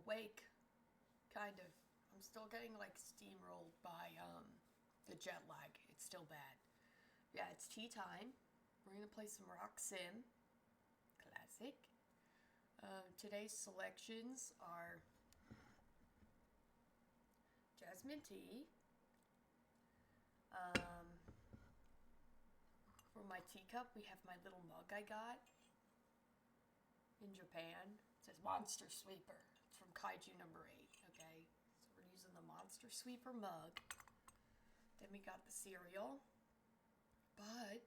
awake, kind of. I'm still getting like steamrolled by the jet lag. It's still bad. Yeah, it's tea time. We're gonna play some Rock Sim. Classic. Today's selections are jasmine tea. For my teacup, we have my little mug I got in Japan. It says Monster Sweeper. It's from Kaiju number 8, okay? So we're using the Monster Sweeper mug. Then we got the cereal. But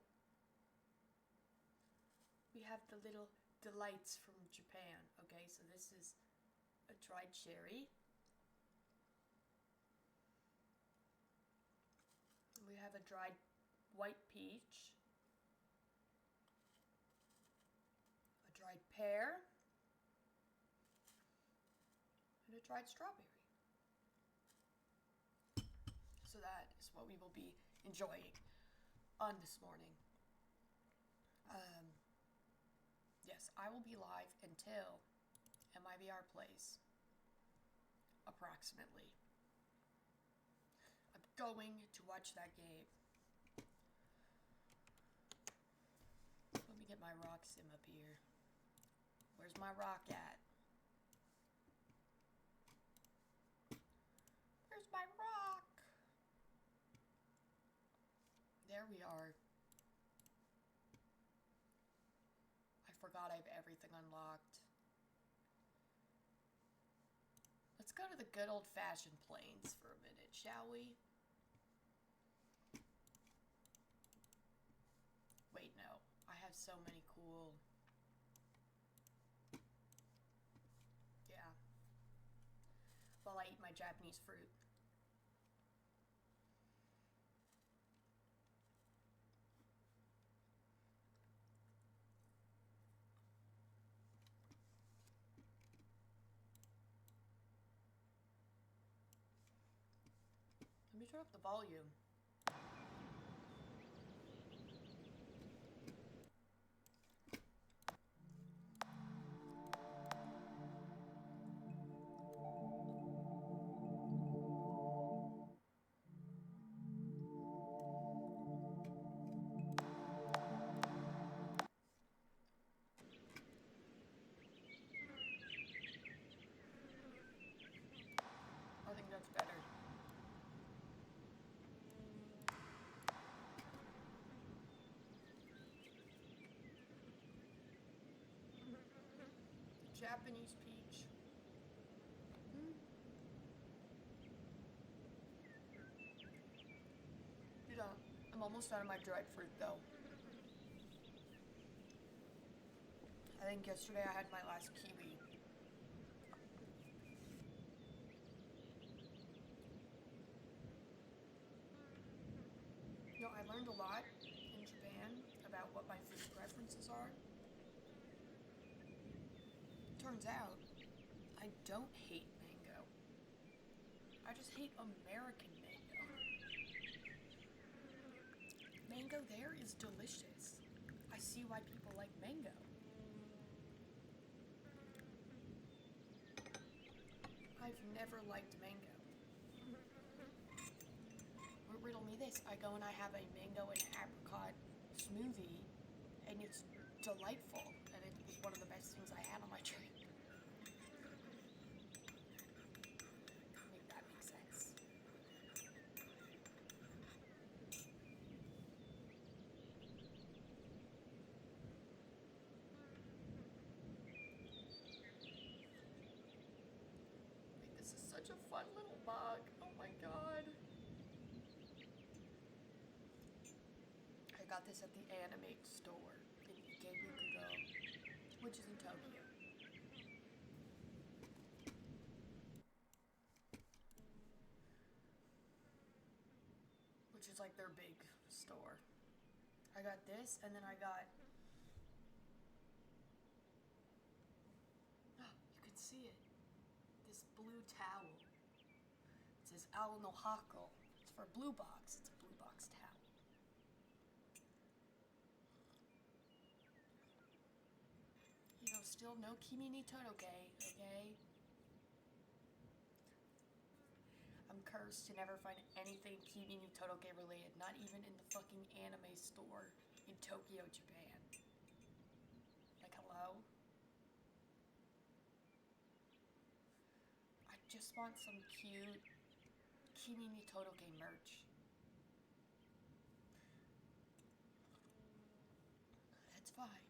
we have the little delights from Japan, okay? So this is a dried cherry. We have a dried white peach. A dried pear. And a dried strawberry. So that is what we will be enjoying on this morning. Yes, I will be live until MIBR plays. Approximately. I'm going to watch that game. Let me get my rock sim up here. Where's my rock at? Where's my rock? There we are. I forgot I have everything unlocked. Let's go to the good old-fashioned plains for a minute, shall we? Wait, no. I have so many cool... Yeah. While I eat my Japanese fruit. Let me turn up the volume. I think that's better. Japanese peach. You know, I'm almost out of my dried fruit though. I think yesterday I had my last kiwi. You know, I learned a lot in Japan about what my food preferences are. Turns out, I don't hate mango. I just hate American mango. Mango there is delicious. I see why people like mango. I've never liked mango. Riddle me this. I go and I have a mango and apricot smoothie, and it's delightful, and it was one of the best things I had on my trip. Make that make sense. Like, this is such a fun little mug. Oh my god. I got this at the Animate store in Ikebukuro, which is in Tokyo. Which is like their big store. I got this, and then I got... Oh, you can see it. This blue towel. It says Ao no Hako. It's for a blue box. It's a blue box towel. You know, still no Kimi ni Toroge, okay? cursed to never find anything Kimi no Todoroki related, not even in the fucking anime store in Tokyo, Japan. Like, hello? I just want some cute Kimi no Todoroki merch. That's fine.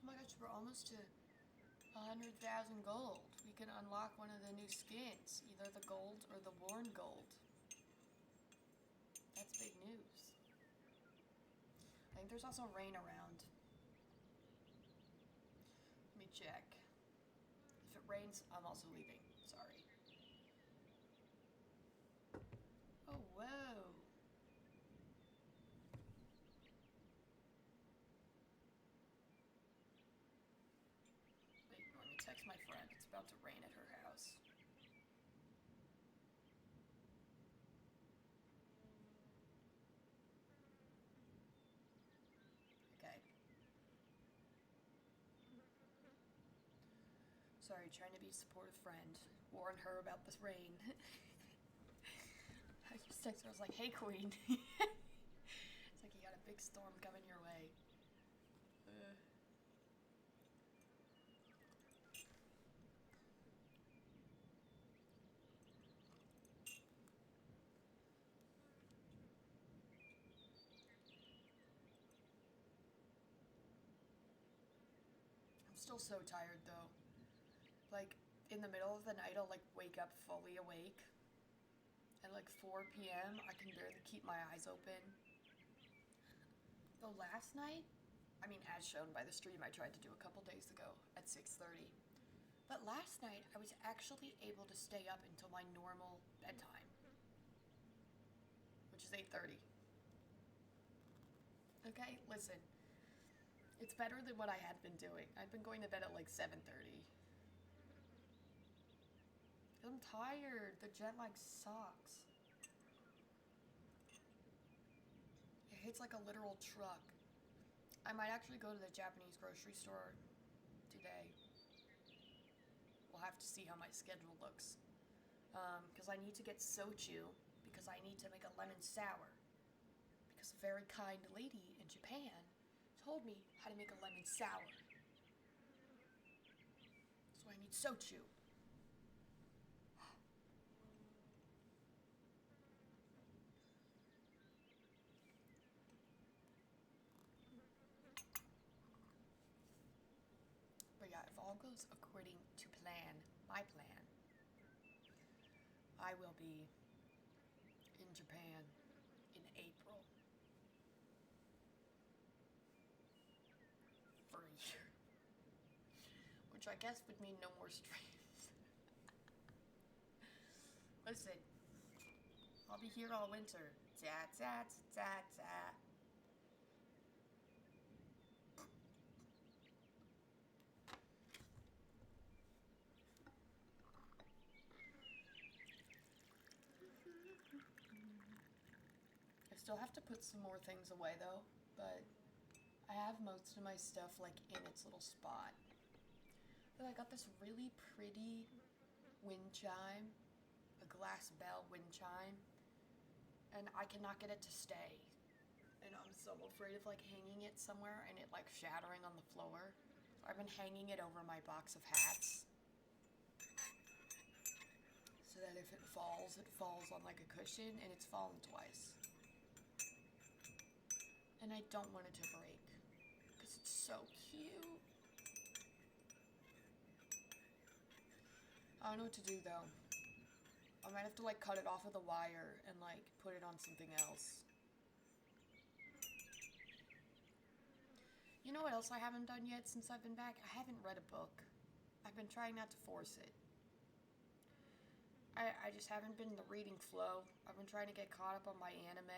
Oh my gosh, we're almost to 100,000 gold. We can unlock one of the new skins, either the gold or the worn gold. That's big news. I think there's also rain around. Let me check. If it rains, I'm also leaving. Sorry. Oh, whoa. Wait, let me text my friend. It's about to rain at her house. Okay. Sorry, trying to be a supportive friend. Warn her about this rain. I just texted her. I was like, hey, queen. It's like you got a big storm coming your way. I'm still so tired though. Like, in the middle of the night, I'll like wake up fully awake. At like 4 p.m., I can barely keep my eyes open. Though last night, I mean, as shown by the stream I tried to do a couple days ago at 6:30. But last night, I was actually able to stay up until my normal bedtime, which is 8:30. Okay, listen. It's better than what I had been doing. I've been going to bed at like 7:30. I'm tired. The jet lag sucks. It hits like a literal truck. I might actually go to the Japanese grocery store today. We'll have to see how my schedule looks. Because I need to get soju, because I need to make a lemon sour. Because a very kind lady in Japan told me how to make a lemon sour. So I need soju. But yeah, if all goes according to plan, my plan, I will be in Japan in April for a year. Which I guess would mean no more streams. Listen, I'll be here all winter. Ta ta ta ta. I still have to put some more things away though, but I have most of my stuff like in its little spot. But I got this really pretty wind chime, a glass bell wind chime, and I cannot get it to stay. And I'm so afraid of like hanging it somewhere and it like shattering on the floor. So I've been hanging it over my box of hats. So that if it falls on like a cushion, and it's fallen twice. And I don't want it to break because it's so cute. I don't know what to do though. I might have to like cut it off with a wire and like put it on something else. You know what else I haven't done yet since I've been back? I haven't read a book. I've been trying not to force it. I just haven't been in the reading flow. I've been trying to get caught up on my anime.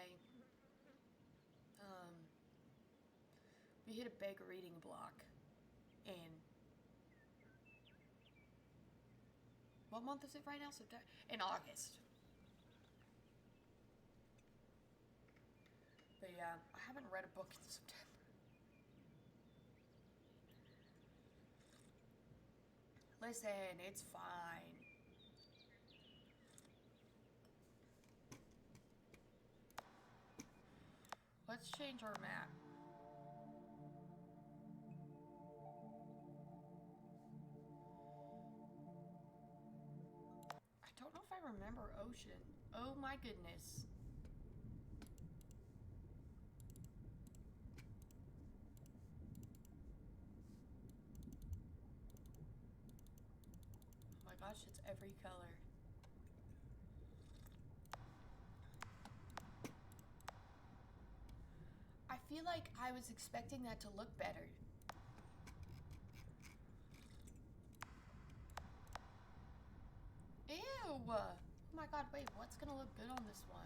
We hit a big reading block in, what month is it right now? September? In August. But yeah, I haven't read a book in September. Listen, it's fine. Let's change our map. I don't know if I remember Ocean. Oh my goodness. Oh my gosh, it's every color. I feel like I was expecting that to look better. Ew! Oh my god, wait, what's gonna look good on this one?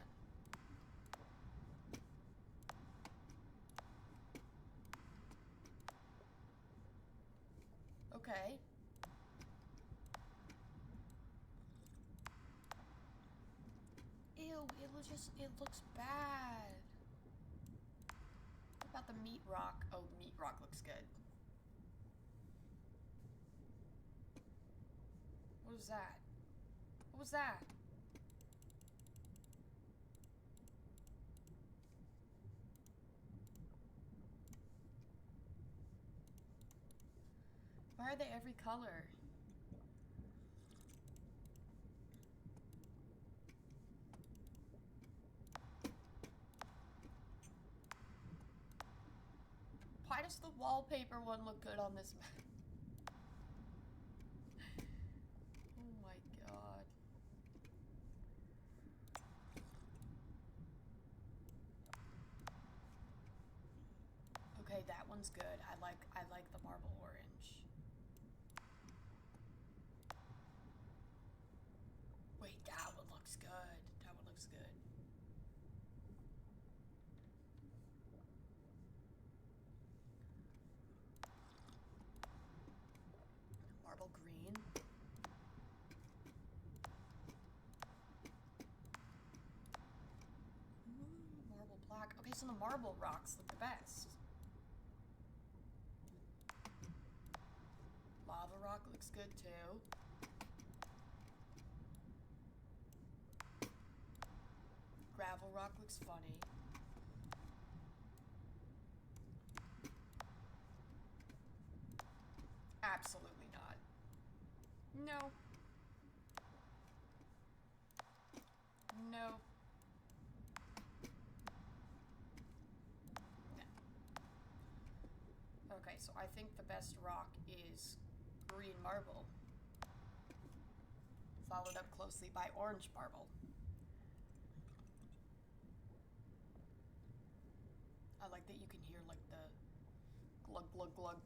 Okay. Ew, it looks bad. What about the meat rock? Oh, meat rock looks good. What was that? What was that? Why are they every color? Why does the wallpaper one look good on this map? Oh my god. Okay, that one's good. I like the marble orange. Wait, that one looks good. That one looks good. Marble green. Ooh, marble black. Okay, so the marble rocks look the best. Lava rock looks good too. Gravel rock looks funny. Absolutely not. No. No. No. Okay, so I think the best rock is green marble, followed up closely by orange marble. I like that you can hear like the glug glug glug.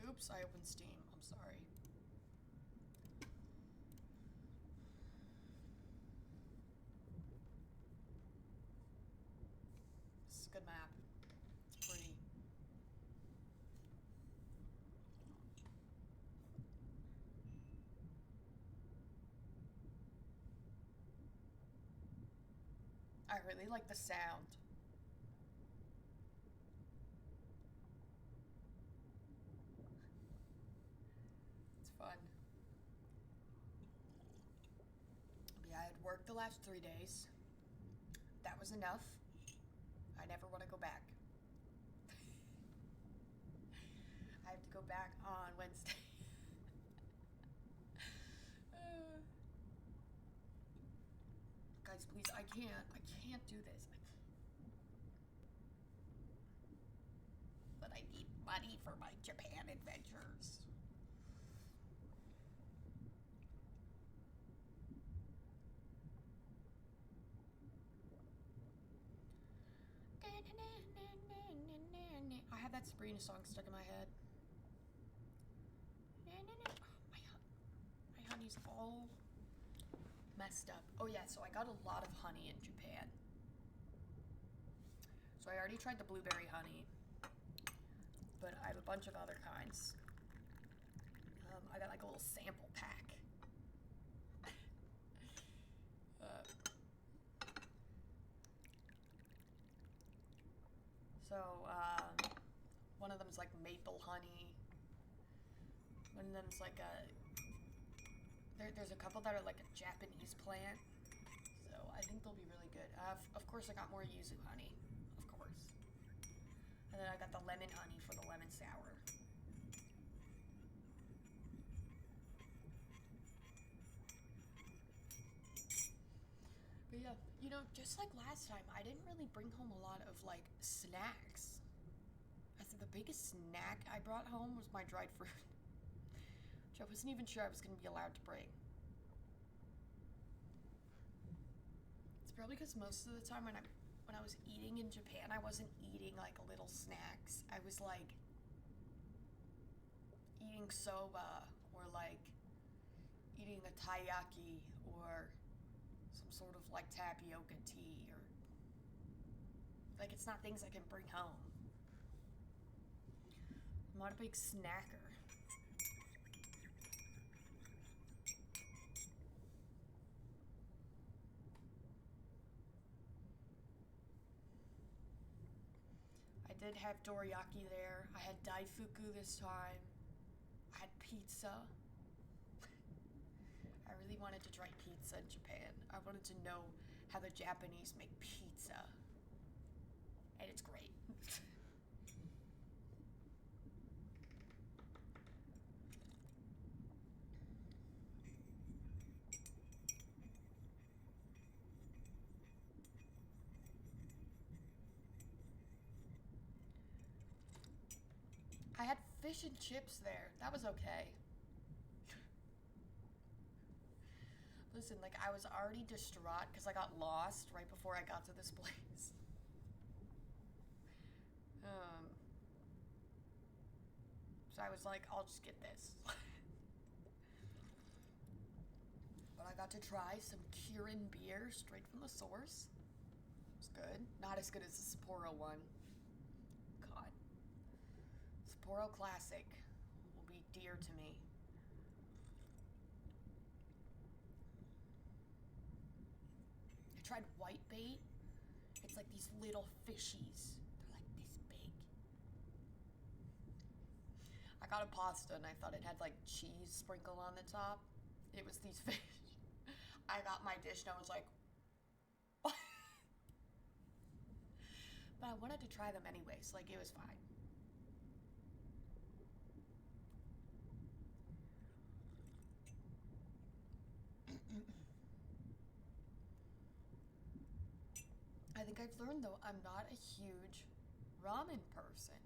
Oops, I opened Steam. I'm sorry. This is a good map. It's pretty. I really like the sound. It's fun. Yeah, I had worked the last 3 days. That was enough. I never want to go back. I have to go back on Wednesday. Guys, please, I can't do this. But I need money for my Japan adventures. I have that Sabrina song stuck in my head. My honey's all messed up. Oh yeah, so I got a lot of honey in Japan. So I already tried the blueberry honey, but I have a bunch of other kinds. I got like a little sample pack. So, one of them's like maple honey. One of them's like there's a couple that are like a Japanese plant. So I think they'll be really good. Of course, I got more yuzu honey. Of course. And then I got the lemon honey for the lemon sour. But yeah, you know, just like last time, I didn't really bring home a lot of like snacks. I think the biggest snack I brought home was my dried fruit, which I wasn't even sure I was going to be allowed to bring. It's probably because most of the time when I was eating in Japan, I wasn't eating like little snacks. I was like eating soba or like eating a taiyaki or some sort of like tapioca tea, or like it's not things I can bring home. I'm not a big snacker. I did have dorayaki there. I had daifuku this time. I had pizza. I really wanted to try pizza in Japan. I wanted to know how the Japanese make pizza. And it's great. I had fish and chips there. That was okay. Listen, like I was already distraught because I got lost right before I got to this place. So I was like, I'll just get this. But I got to try some Kirin beer straight from the source. It was good. Not as good as the Sapporo one. God. Sapporo Classic will be dear to me. I tried whitebait. It's like these little fishies. They're like this big. I got a pasta and I thought it had like cheese sprinkle on the top. It was these fish. I got my dish and I was like, what? But I wanted to try them anyways. Like, it was fine. I think I've learned, though, I'm not a huge ramen person.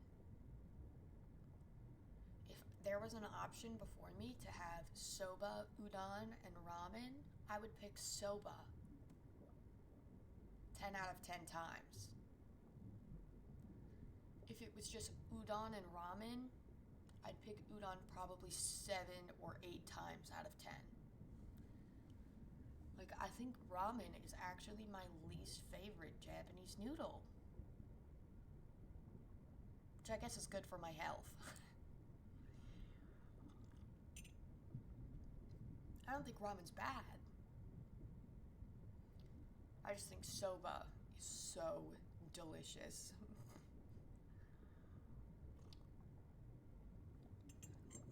If there was an option before me to have soba, udon, and ramen, I would pick soba 10 out of 10 times. If it was just udon and ramen, I'd pick udon probably 7 or 8 times out of 10. Like, I think ramen is actually my least favorite Japanese noodle. Which I guess is good for my health. I don't think ramen's bad. I just think soba is so delicious.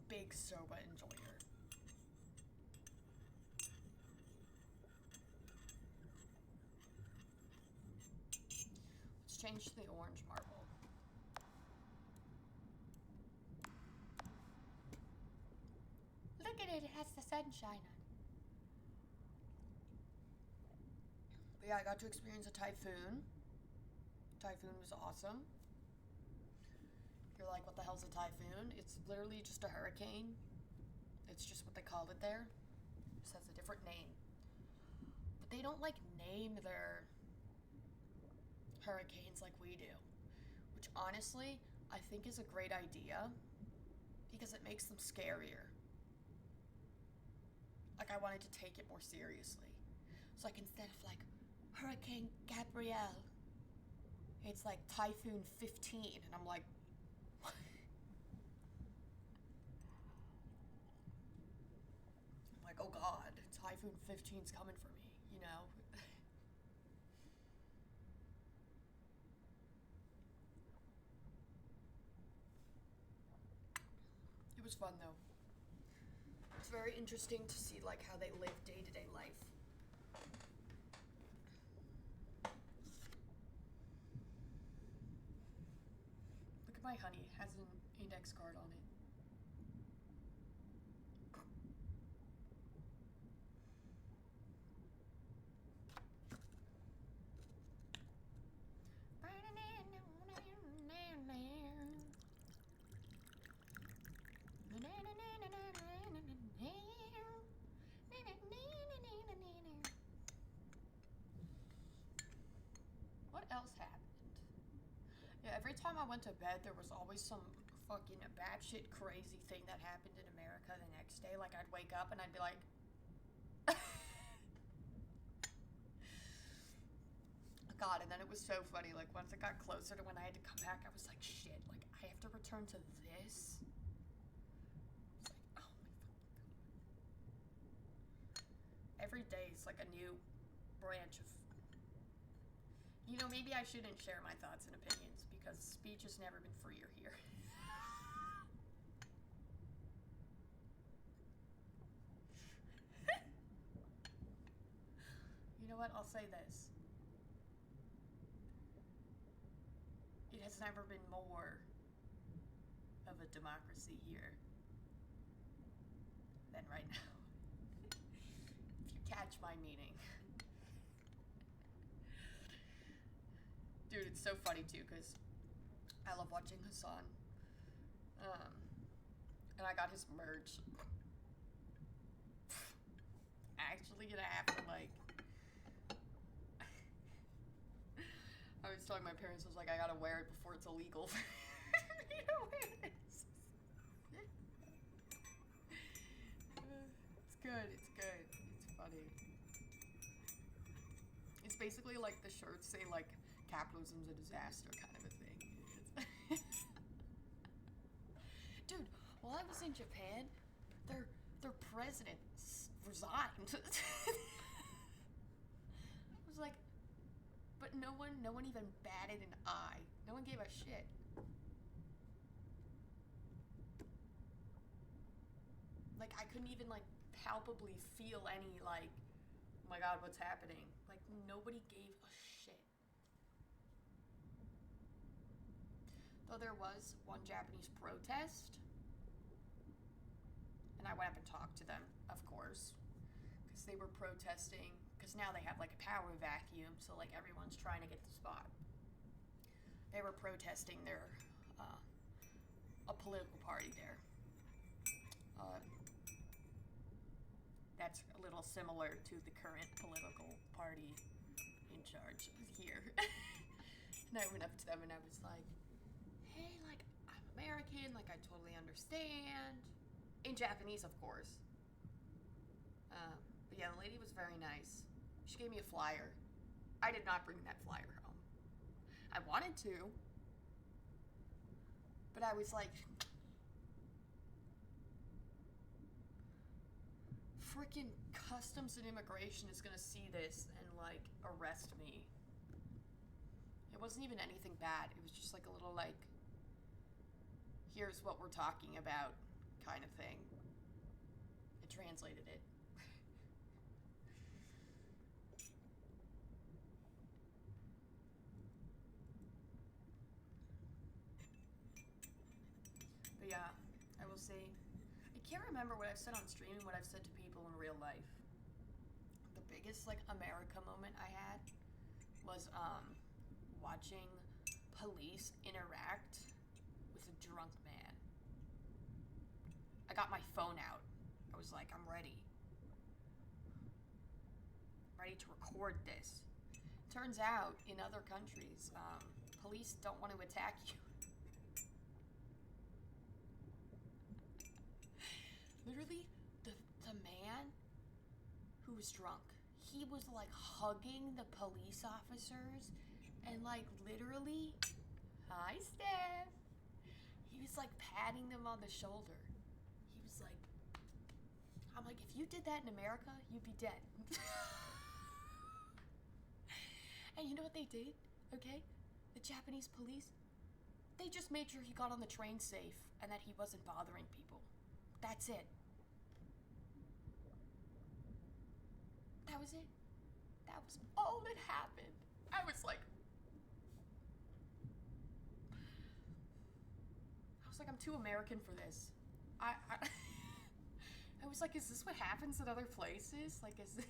Big soba enjoyer. Let's change to the orange marble. Look at it, it has the sunshine on it. But yeah, I got to experience a typhoon. Typhoon was awesome. You're like, what the hell's a typhoon? It's literally just a hurricane. It's just what they called it there. It just has a different name. But they don't like name their hurricanes like we do. Which honestly, I think is a great idea. Because it makes them scarier. Like, I wanted to take it more seriously. So like, instead of like Hurricane Gabrielle, it's like Typhoon 15. And I'm like, iPhone 15's coming for me, you know? It was fun though. It's very interesting to see like how they live day-to-day life. Look at my honey, it has an index card on it. What else happened? Yeah, every time I went to bed, there was always some fucking batshit crazy thing that happened in America the next day. Like, I'd wake up and I'd be like, God, and then it was so funny. Like, once it got closer to when I had to come back, I was like, shit, like, I have to return to this? It's like, oh my fucking God. Every day is like a new branch of, you know, maybe I shouldn't share my thoughts and opinions because speech has never been freer here. You know what? I'll say this. It has never been more of a democracy here than right now. If you catch my meaning. Dude, it's so funny too, because I love watching Hassan. And I got his merch. Actually gonna have to like, I was telling my parents, I was like, I gotta wear it before it's illegal for me to wear this. It's good, it's good, it's funny. It's basically like the shirts say like, capitalism's a disaster kind of a thing. Dude, while I was in Japan, their president resigned. I was like, but no one even batted an eye. No one gave a shit. Like, I couldn't even like palpably feel any like, oh my God, what's happening? Like, nobody gave a shit. Though there was one Japanese protest, and I went up and talked to them, of course, because they were protesting, because now they have like a power vacuum, so like everyone's trying to get the spot. They were protesting their, a political party there. That's a little similar to the current political party in charge here. And I went up to them and I was like, hey, like, I'm American, like, I totally understand. In Japanese, of course. But yeah, the lady was very nice. She gave me a flyer. I did not bring that flyer home. I wanted to. But I was like, freaking Customs and Immigration is gonna see this and, like, arrest me. It wasn't even anything bad. It was just like a little, like, here's what we're talking about kind of thing. It translated it. But yeah, I will say, I can't remember what I've said on stream and what I've said to people in real life. The biggest, like, America moment I had was, watching police interact with a drunk man. I got my phone out. I was like, I'm ready. I'm ready to record this. Turns out, in other countries, police don't want to attack you. Literally, the man who was drunk, he was like hugging the police officers and like literally, hi Steph. He was like patting them on the shoulder. He was like, I'm like, if you did that in America, you'd be dead. And you know what they did? Okay? The Japanese police, they just made sure he got on the train safe and that he wasn't bothering people. That's it. That was it. That was all that happened. I was like, I'm too American for this. I was like, is this what happens in other places? Like, is this...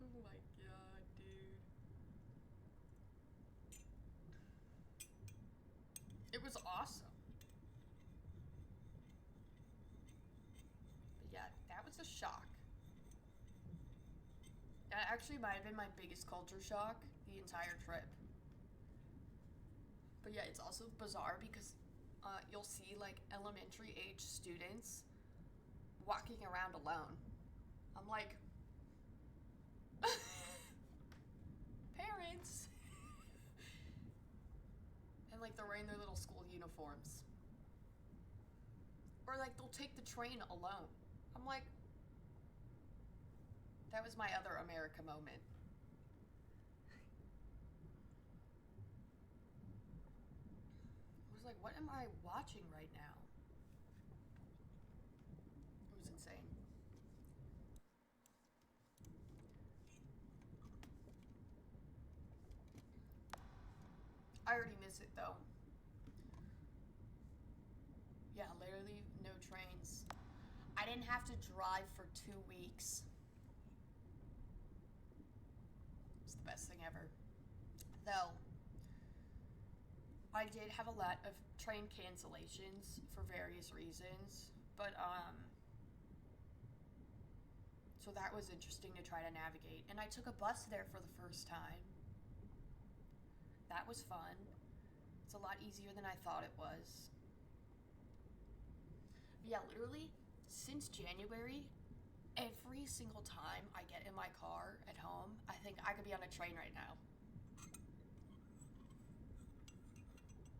Oh my god, dude. It was awesome. But yeah, that was a shock. That actually might have been my biggest culture shock the entire trip. But yeah, it's also bizarre because you'll see like elementary age students walking around alone. I'm like, parents. And like they're wearing their little school uniforms. Or like they'll take the train alone. I'm like, that was my other America moment. I was like, what am I watching right now? It was insane. I already miss it though. Yeah, literally no trains. I didn't have to drive for 2 weeks. It's the best thing ever. Though, I did have a lot of train cancellations for various reasons, but so that was interesting to try to navigate. And I took a bus there for the first time. That was fun. It's a lot easier than I thought it was. But yeah, literally, since January, every single time I get in my car at home, I think I could be on a train right now.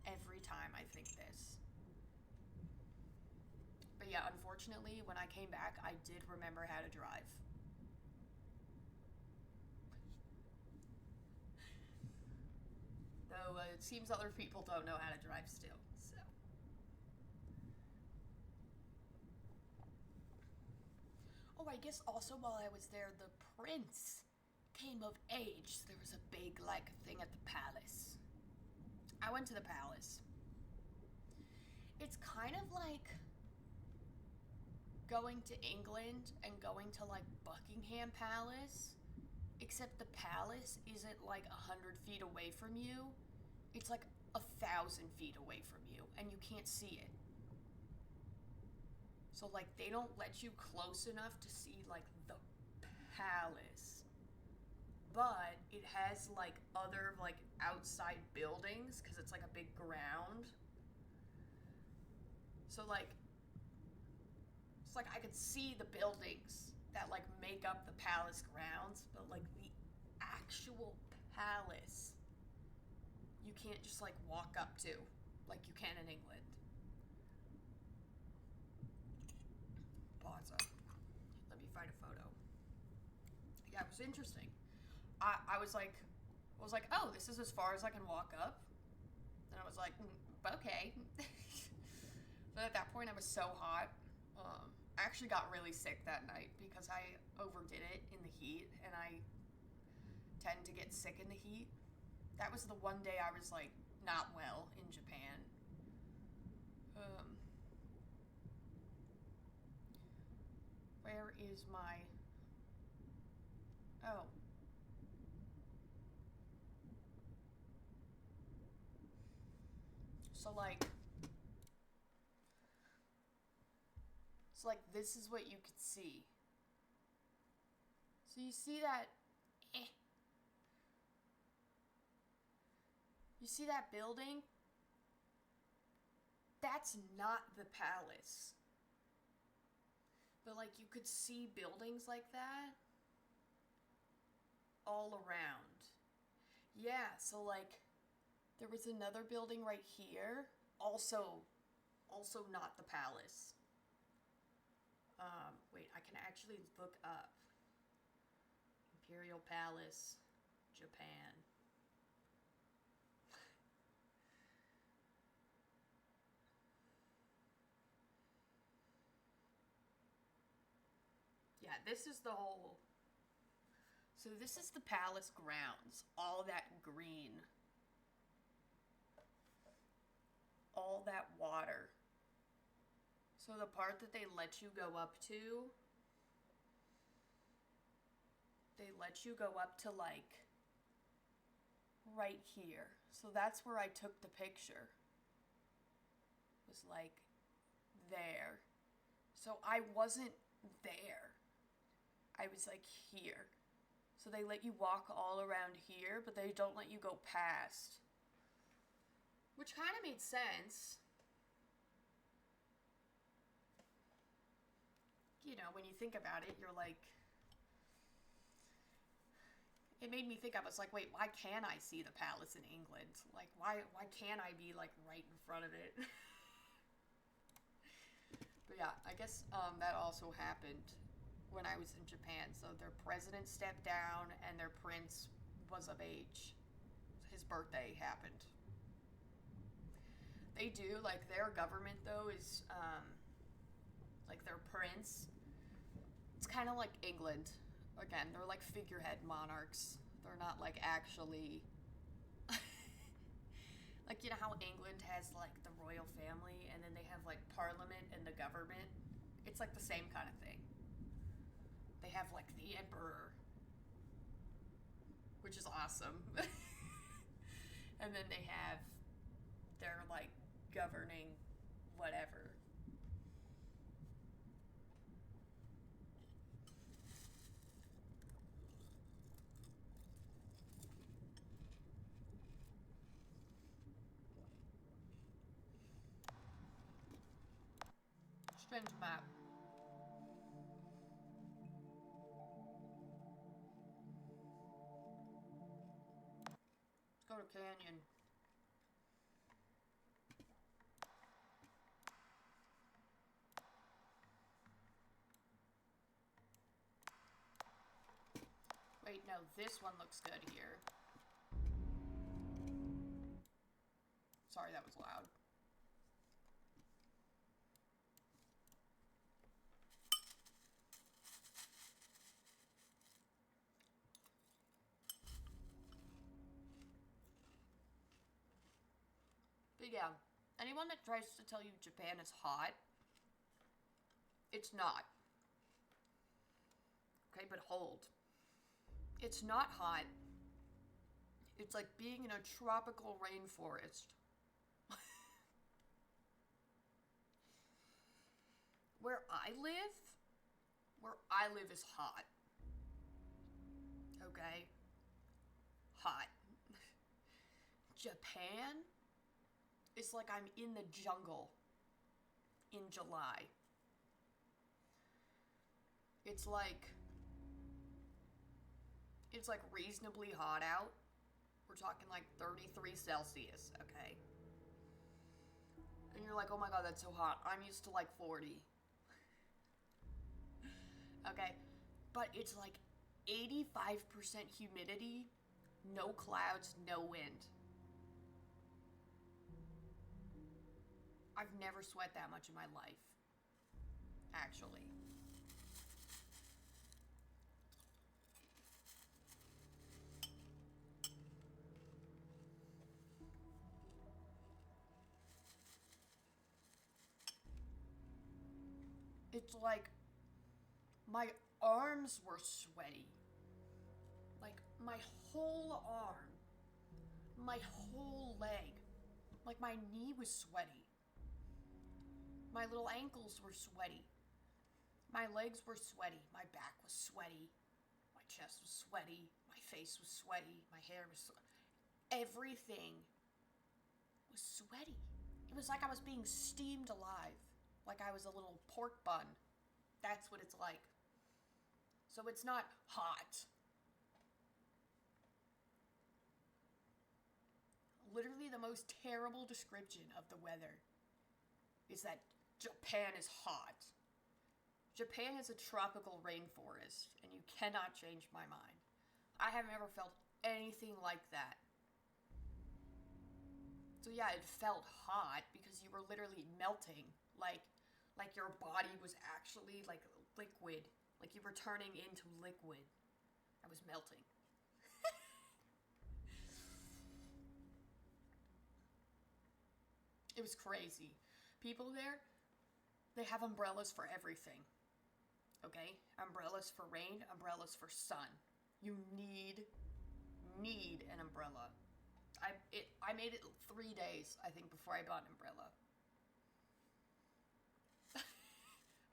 Every time I think this. But yeah, unfortunately, when I came back, I did remember how to drive. Though it seems other people don't know how to drive still, so. Oh, I guess also while I was there, the prince came of age. There was a big, like, thing at the palace. I went to the palace. It's kind of like going to England and going to, like, Buckingham Palace, except the palace isn't, like, 100 feet away from you. It's, like, 1,000 feet away from you, and you can't see it. So, like, they don't let you close enough to see, like, the palace. But it has, like, other, like, outside buildings, because it's, like, a big ground. So, like, it's like I could see the buildings that, like, make up the palace grounds, but, like, the actual palace, you can't just, like, walk up to, like you can in England. Pause up. Let me find a photo. Yeah, it was interesting. I was like, oh, this is as far as I can walk up. And I was like, okay. But at that point, I was so hot. I actually got really sick that night because I overdid it in the heat, and I tend to get sick in the heat. That was the one day I was, like, not well in Japan. Where is my... Oh. So, like... So, like, this is what you could see. So you see that... You see that building? That's not the palace. But, like, you could see buildings like that all around. Yeah, so, like, there was another building right here, also Also not the palace. Wait, I can actually look up Imperial Palace, Japan. Yeah, this is the whole... So this is the palace grounds. All that green. All that water. So the part that they let you go up to, they let you go up to like right here. So that's where I took the picture. It was like there. So I wasn't there. I was like here. So they let you walk all around here, but they don't let you go past. Which kind of made sense. You know, when you think about it, you're like... It made me think, I was like, wait, why can't I see the palace in England? Like, why can't I be, like, right in front of it? But yeah, I guess that also happened when I was in Japan. So their president stepped down and their prince was of age. His birthday happened. They do, like, their government, though, is, like, their prince. It's kind of like England. Again, they're like figurehead monarchs. They're not like actually... Like, you know how England has like the royal family and then they have like parliament and the government? It's like the same kind of thing. They have like the emperor, which is awesome. And then they have their like governing whatever. Strange map. Let's go to Canyon. Wait, no, this one looks good here. Sorry, that was loud. But yeah, anyone that tries to tell you Japan is hot, it's not. Okay, but hold. It's not hot. It's like being in a tropical rainforest. Where I live is hot. Okay? Hot. Japan is like I'm in the jungle in July. It's like reasonably hot out. We're talking like 33 Celsius, okay? And you're like, oh my god, that's so hot. I'm used to like 40. Okay? But it's like 85% humidity, no clouds, no wind. I've never sweat that much in my life. Actually. It's like my arms were sweaty. Like my whole arm, my whole leg, like my knee was sweaty. My little ankles were sweaty. My legs were sweaty. My back was sweaty. My chest was sweaty. My face was sweaty. My hair was sweaty. Everything was sweaty. It was like I was being steamed alive. Like I was a little pork bun. That's what it's like. So it's not hot. Literally the most terrible description of the weather is that Japan is hot. Japan is a tropical rainforest, and you cannot change my mind. I haven't ever felt anything like that. So yeah, it felt hot because you were literally melting, like your body was actually like liquid, like you were turning into liquid. I was melting. It was crazy. People there, they have umbrellas for everything. Okay? Umbrellas for rain, umbrellas for sun. You need an umbrella. I made it 3 days, I think, before I bought an umbrella. I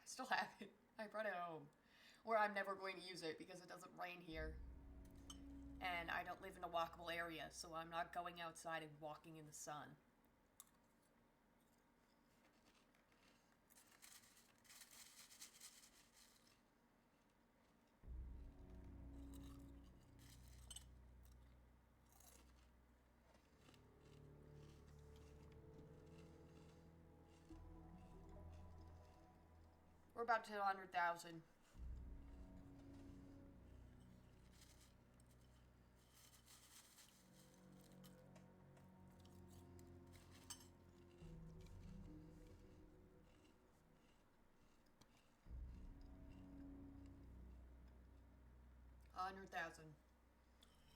still have it. I brought it home. Or I'm never going to use it because it doesn't rain here. And I don't live in a walkable area, so I'm not going outside and walking in the sun. We're about to hit 100,000.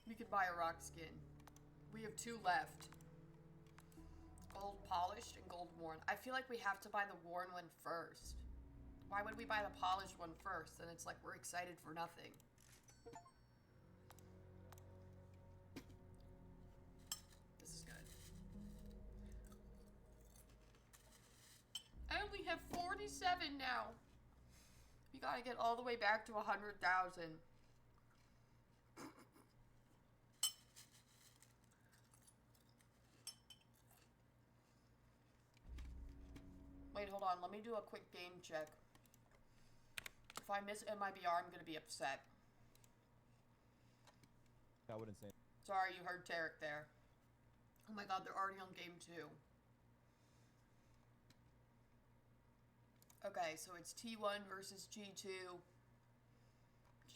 We could buy a rock skin. We have 2 left. Gold polished and gold worn. I feel like we have to buy the worn one first. Why would we buy the polished one first? Then it's like we're excited for nothing. This is good. I only have 47 now. We gotta get all the way back to 100,000. Wait, hold on. Let me do a quick game check. If I miss MIBR, I'm gonna be upset. I wouldn't say. Sorry, you heard Tarek there. Oh my god, they're already on game 2. Okay, so it's T1 versus G2.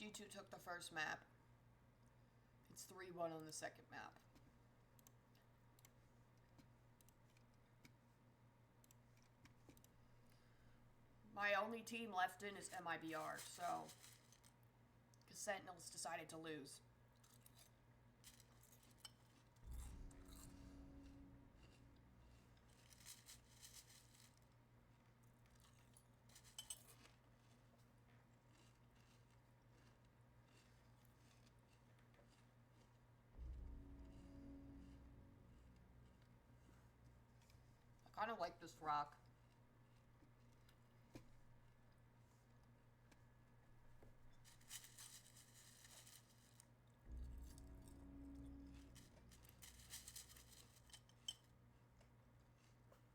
G2 took the first map. It's 3-1 on the second map. My only team left in is MIBR, so... because Sentinels decided to lose. I kind of like this rock.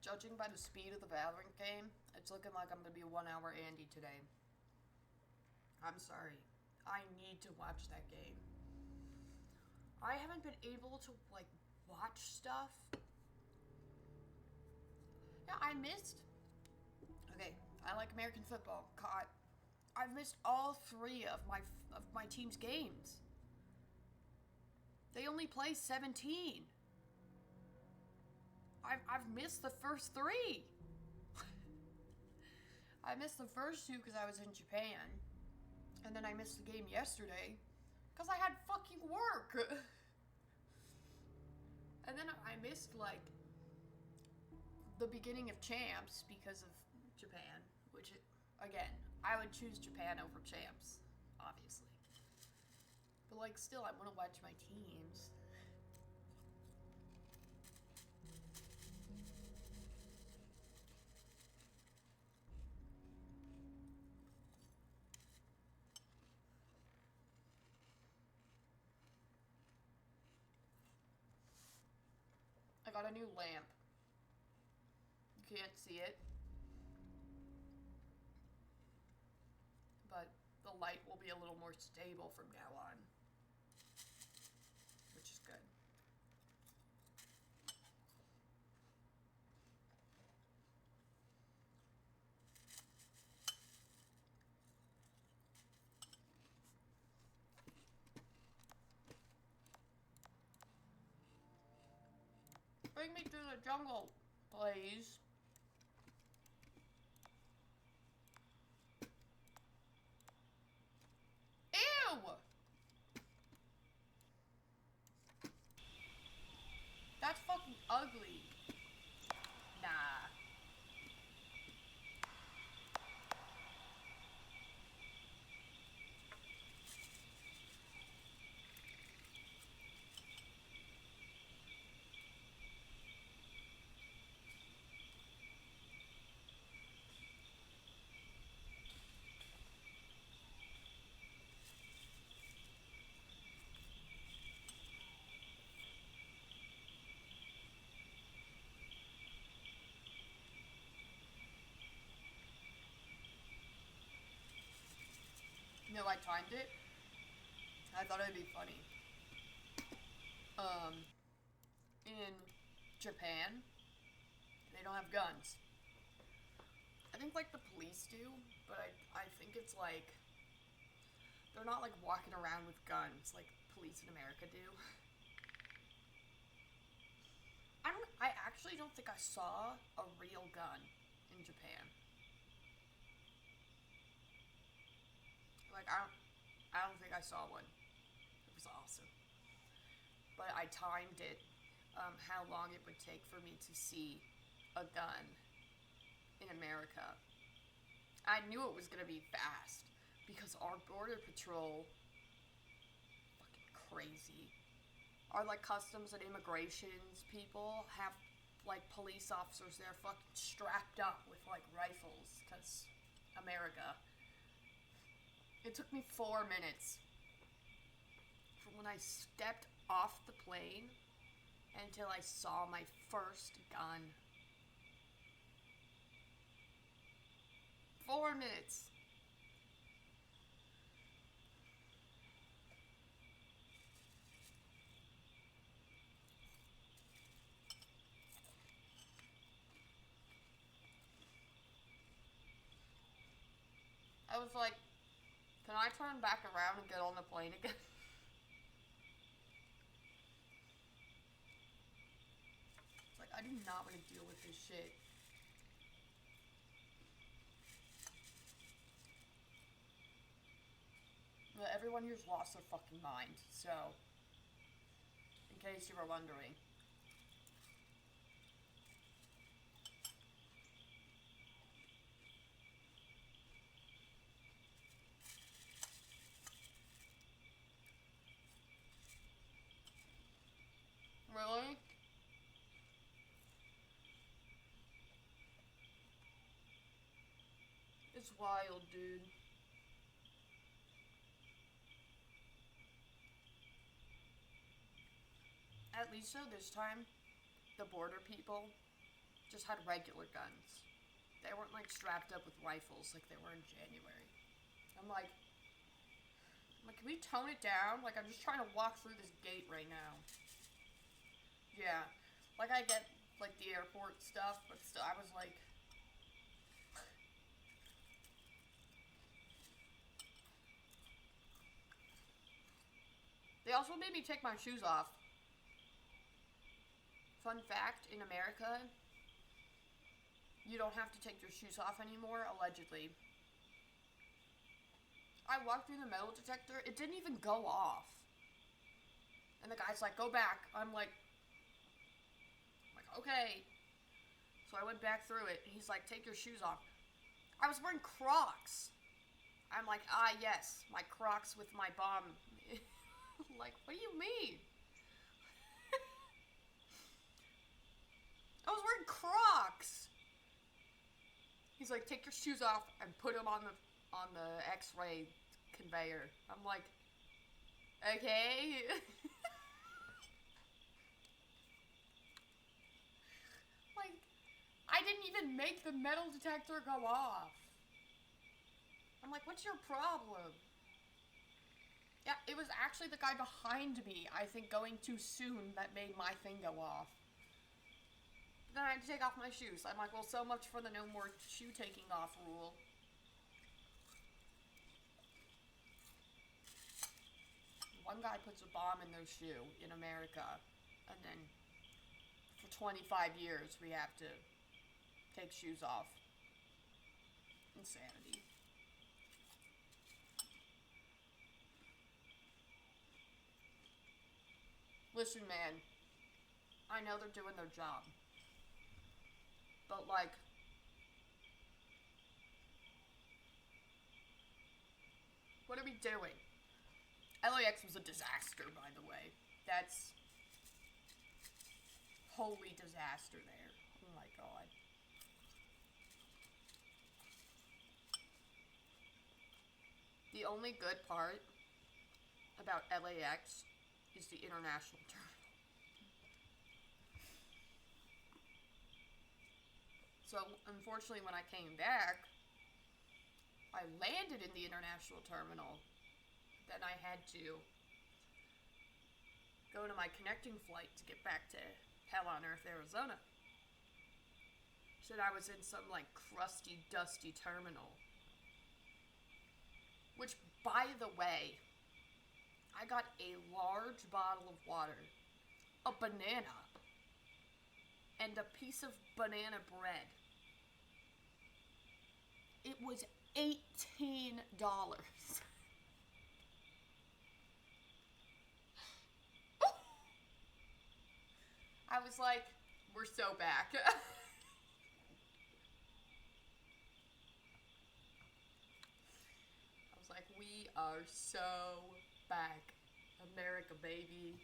Judging by the speed of the Valorant game, it's looking like I'm going to be 1 hour Andy today. I'm sorry. I need to watch that game. I haven't been able to, like, watch stuff. Yeah, I missed... Okay, I like American football. God, I've missed all 3 of my team's games. They only play 17. I've missed the first 3. I missed the first 2 because I was in Japan. And then I missed the game yesterday because I had fucking work. And then I missed, like, the beginning of Champs because of Japan. Which, again, I would choose Japan over Champs, obviously. But, like, still, I want to watch my teams. I got a new lamp. You can't see it. But the light will be a little more stable from now on. Which is good. Bring me through the jungle, please. Ew! That's fucking ugly. Nah. You know, I timed it. I thought it'd be funny. In Japan, they don't have guns. I think, like, the police do, but I think it's, like, they're not, like, walking around with guns like police in America do. I actually don't think I saw a real gun in Japan. Like, I don't think I saw one. It was awesome. But I timed it, how long it would take for me to see a gun in America. I knew it was gonna be fast because our border patrol, fucking crazy. Our, like, customs and immigrations people have, like, police officers there fucking strapped up with, like, rifles, because America. It took me 4 minutes from when I stepped off the plane until I saw my first gun. 4 minutes. I was like, can I turn back around and get on the plane again? It's like, I do not want to deal with this shit. But everyone here's lost their fucking mind, so, in case you were wondering. Really? It's wild, dude. At least so this time, the border people just had regular guns. They weren't, like, strapped up with rifles like they were in January. I'm like, can we tone it down? Like, I'm just trying to walk through this gate right now. Yeah. Like, I get, like, the airport stuff, but still, I was like... They also made me take my shoes off. Fun fact, in America, you don't have to take your shoes off anymore, allegedly. I walked through the metal detector, it didn't even go off. And the guy's like, go back. I'm like, okay. So I went back through it, and he's like, take your shoes off. I was wearing Crocs. I'm like, yes, my Crocs with my bomb. Like, what do you mean? I was wearing Crocs. He's like, take your shoes off and put them on the X-ray conveyor. I'm like, okay. Like, I didn't even make the metal detector go off. I'm like, what's your problem? Yeah, it was actually the guy behind me, I think, going too soon that made my thing go off. Then I had to take off my shoes. I'm like, well, so much for the no more shoe taking off rule. One guy puts a bomb in their shoe in America, and then for 25 years we have to take shoes off. Insanity. Listen, man, I know they're doing their job, but like, what are we doing? LAX was a disaster, by the way. That's holy disaster there. Oh my god. The only good part about LAX is the international terminal. So, unfortunately, when I came back, I landed in the international terminal. Then I had to go to my connecting flight to get back to Hell on Earth, Arizona. So I was in some, like, crusty, dusty terminal. Which, by the way, I got a large bottle of water, a banana, and a piece of banana bread. It was $18. I was like, we're so back. I was like, we are so back. America, baby.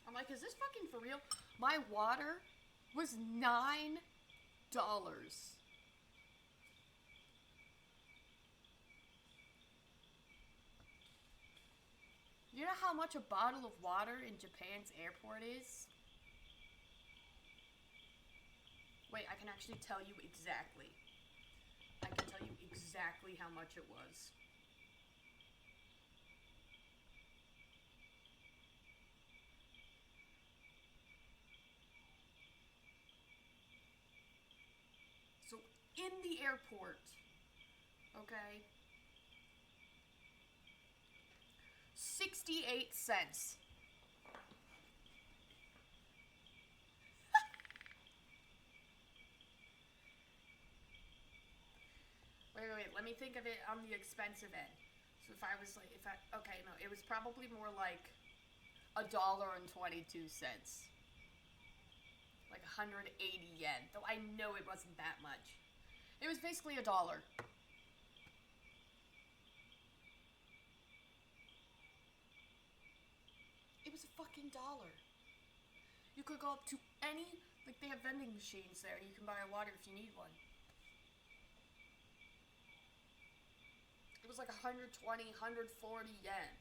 I'm like, is this fucking for real? My water was $9. You know how much a bottle of water in Japan's airport is? Wait, I can actually tell you exactly. I can tell you exactly how much it was. So, in the airport, okay, 68 cents. Wait, let me think of it on the expensive end. So if I was like, okay, no, it was probably more like $1.22. Like 180 yen, though I know it wasn't that much. It was basically $1. It was a fucking dollar. You could go up to any, like they have vending machines there. You can buy a water if you need one. It was like 120, 140 yen.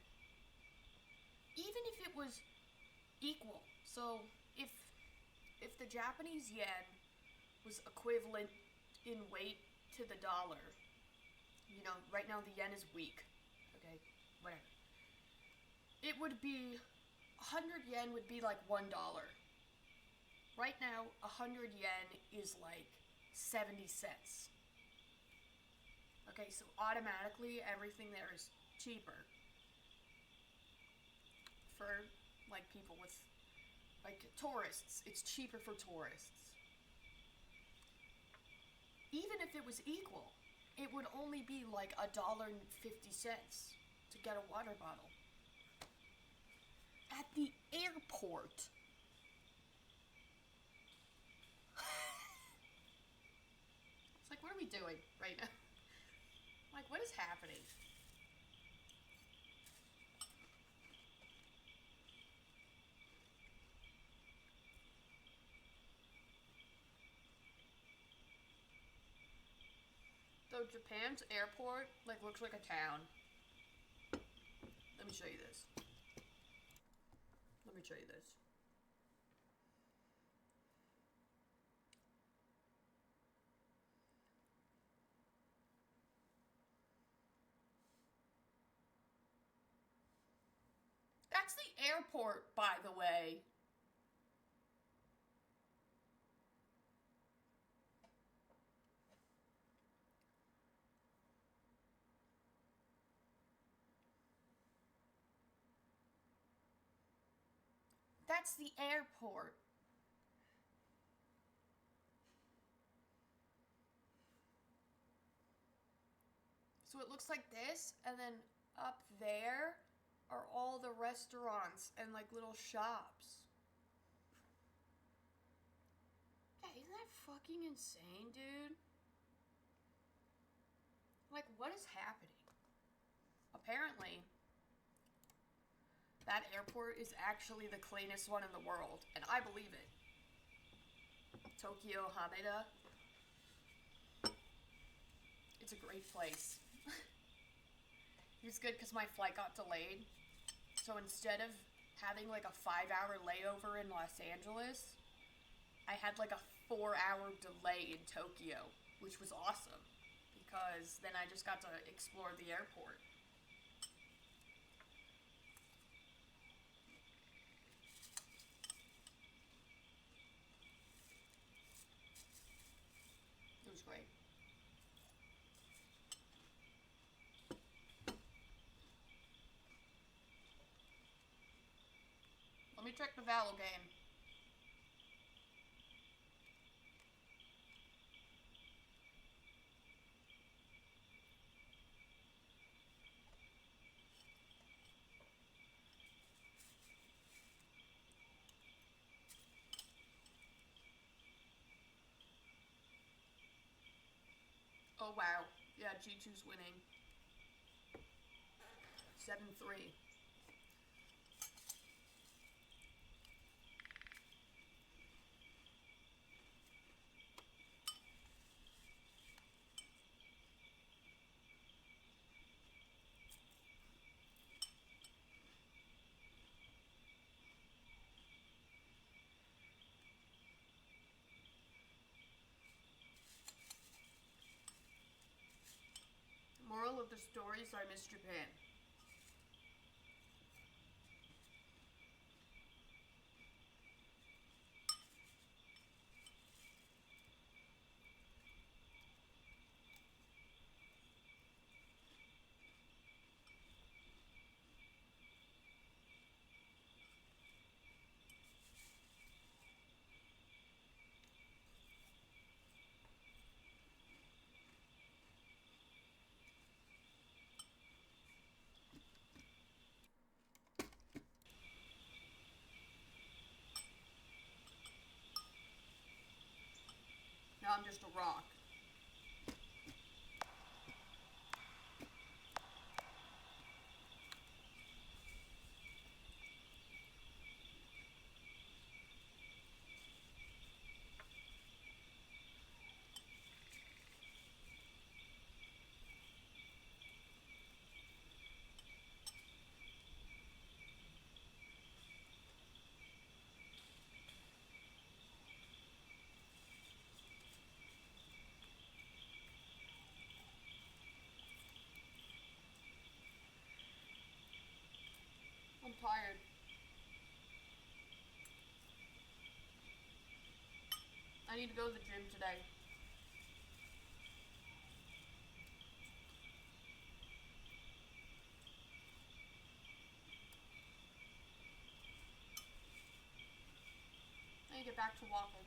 Even if it was equal. So if the Japanese yen was equivalent in weight to the dollar, you know, right now the yen is weak. Okay, whatever. It would be 100 yen would be like $1. Right now, 100 yen is like 70 cents. Okay, so automatically everything there is cheaper. For like people with, like tourists, it's cheaper for tourists. Even if it was equal, it would only be like $1.50 to get a water bottle. At the airport. It's like, what are we doing right now? Like, what is happening? So Japan's airport, like, looks like a town. Let me show you this. Let me show you this. That's the airport, by the way. That's the airport. So it looks like this, and then up there are all the restaurants and like little shops. Yeah, isn't that fucking insane, dude? Like, what is happening? Apparently, that airport is actually the cleanest one in the world, and I believe it. Tokyo Haneda. It's a great place. It was good because my flight got delayed. So instead of having like a 5-hour layover in Los Angeles, I had like a 4-hour delay in Tokyo, which was awesome because then I just got to explore the airport. It was great. Let me check the Valo game. Oh wow. Yeah, G2's winning. 7-3. Moral of the story is I miss Japan. Now I'm just a rock. I'm tired. I need to go to the gym today. I need to get back to walking.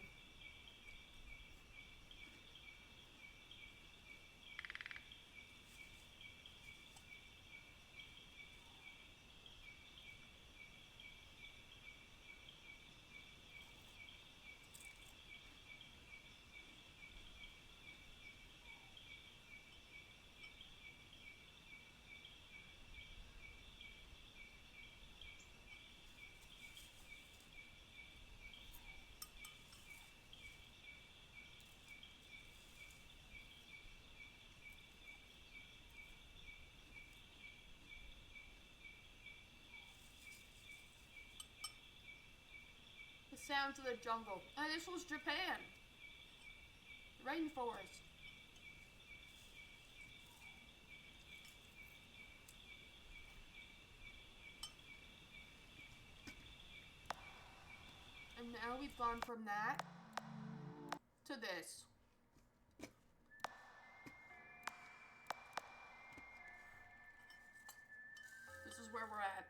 The sounds of the jungle. Oh, this was Japan. Rainforest. And now we've gone from that to this. This is where we're at.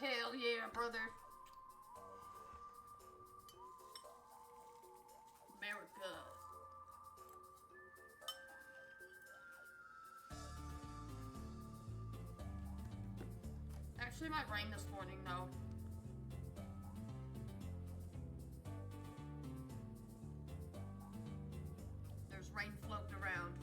Hell yeah, brother. America. Actually, it might rain this morning, though. There's rain floating around.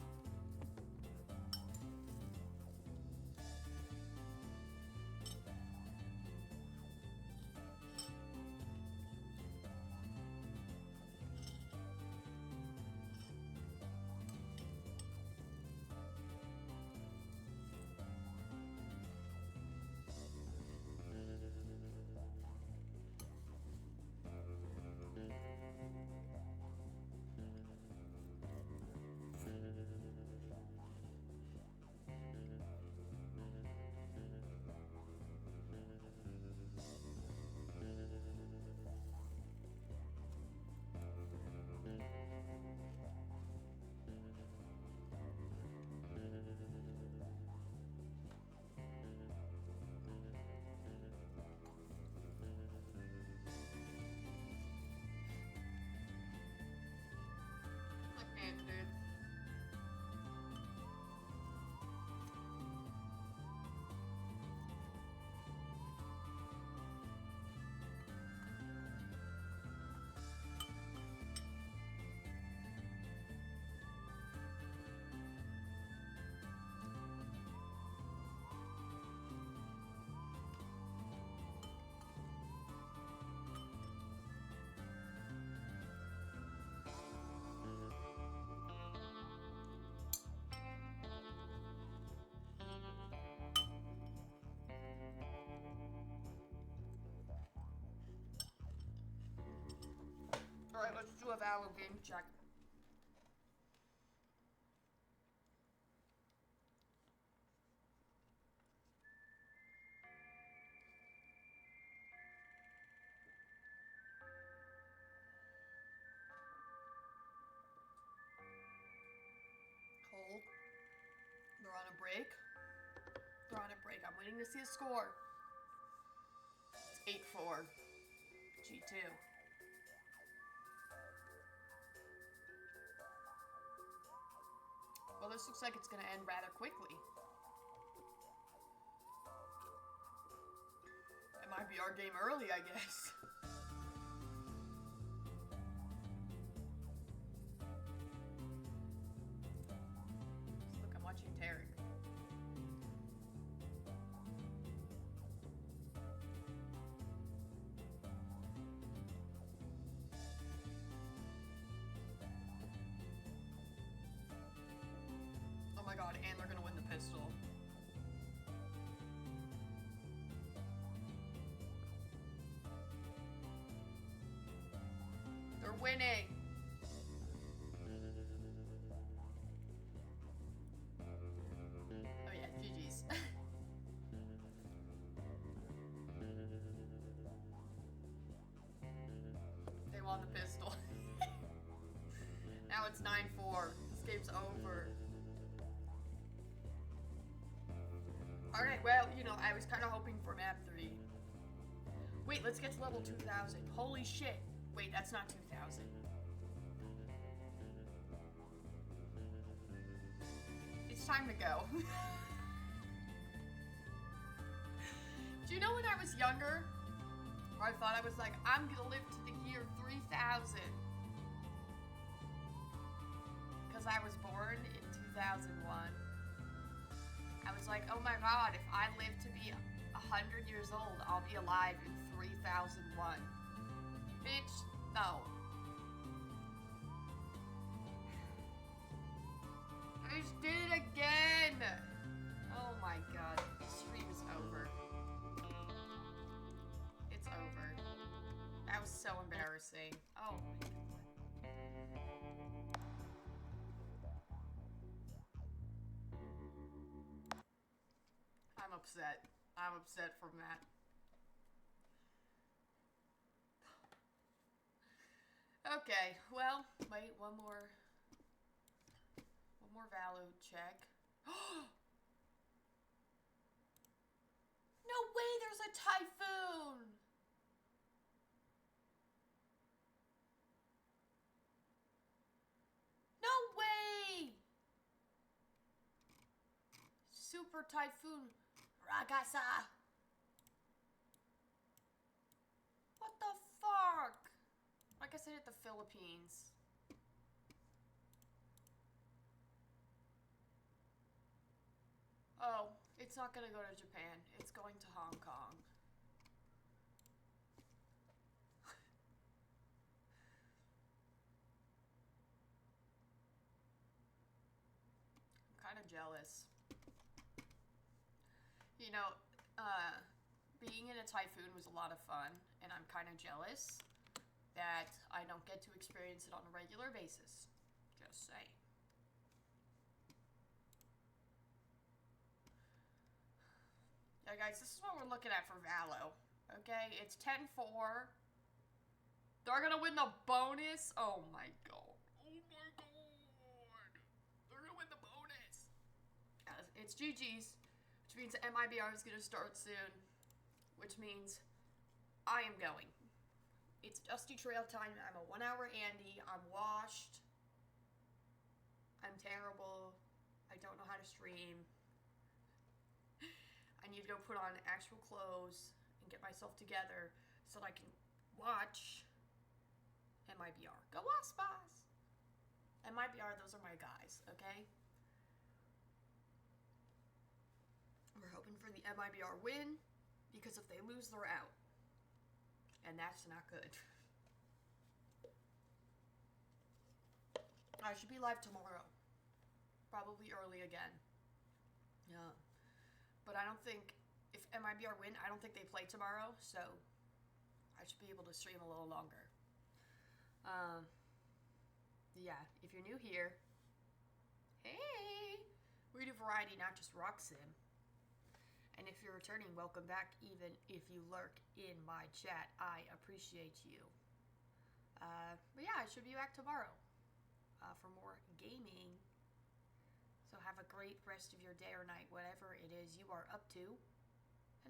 Alright, let's do a valid game check. Hold. They're on a break. They're on a break. I'm waiting to see a score. It's 8-4. G2. Well, this looks like it's going to end rather quickly. It might be our game early, I guess. Look, I'm watching Tarek. Oh my god, and they're gonna win the pistol. They're winning. Oh yeah, GG's. They won the pistol. Now it's 9-4. This game's over. Alright, well, you know, I was kind of hoping for map 3. Wait, let's get to level 2000. Holy shit. Wait, that's not 2000. It's time to go. Do you know when I was younger, where I thought I was like, I'm gonna live to the year 3000? Because I was born in 2001. I was like, oh my god, if I live to be 100 years old, I'll be alive in 3001. Bitch, no. I just did it again! Oh my god, the stream is over. It's over. That was so embarrassing. Oh my god. I'm upset. I'm upset from that. Okay, well, wait, one more value check. No way, they're there's a typhoon! No way! Super Typhoon Ragasa! What the fuck? I guess I hit the Philippines. Oh, it's not gonna go to Japan. It's going to Hong Kong. I'm kind of jealous. You know, being in a typhoon was a lot of fun, and I'm kind of jealous that I don't get to experience it on a regular basis. Just saying. Yeah, guys, this is what we're looking at for Valo. Okay, it's 10-4. They're gonna win the bonus? Oh my god. Oh my god. They're gonna win the bonus. It's GG's, which means MIBR is gonna start soon. Which means I am going. It's Dusty Trail time. I'm a 1 hour Andy. I'm washed. I'm terrible. I don't know how to stream. I need to go put on actual clothes and get myself together so that I can watch MIBR. Go Waspas! MIBR, those are my guys, okay? We're hoping for the MIBR win, because if they lose, they're out. And that's not good. I should be live tomorrow. Probably early again. Yeah. But I don't think, if MIBR win, I don't think they play tomorrow, so I should be able to stream a little longer. Yeah, if you're new here, hey! We do variety, not just rock sim. And if you're returning, welcome back, even if you lurk in my chat. I appreciate you. But yeah, I should be back tomorrow for more gaming. So have a great rest of your day or night, whatever it is you are up to.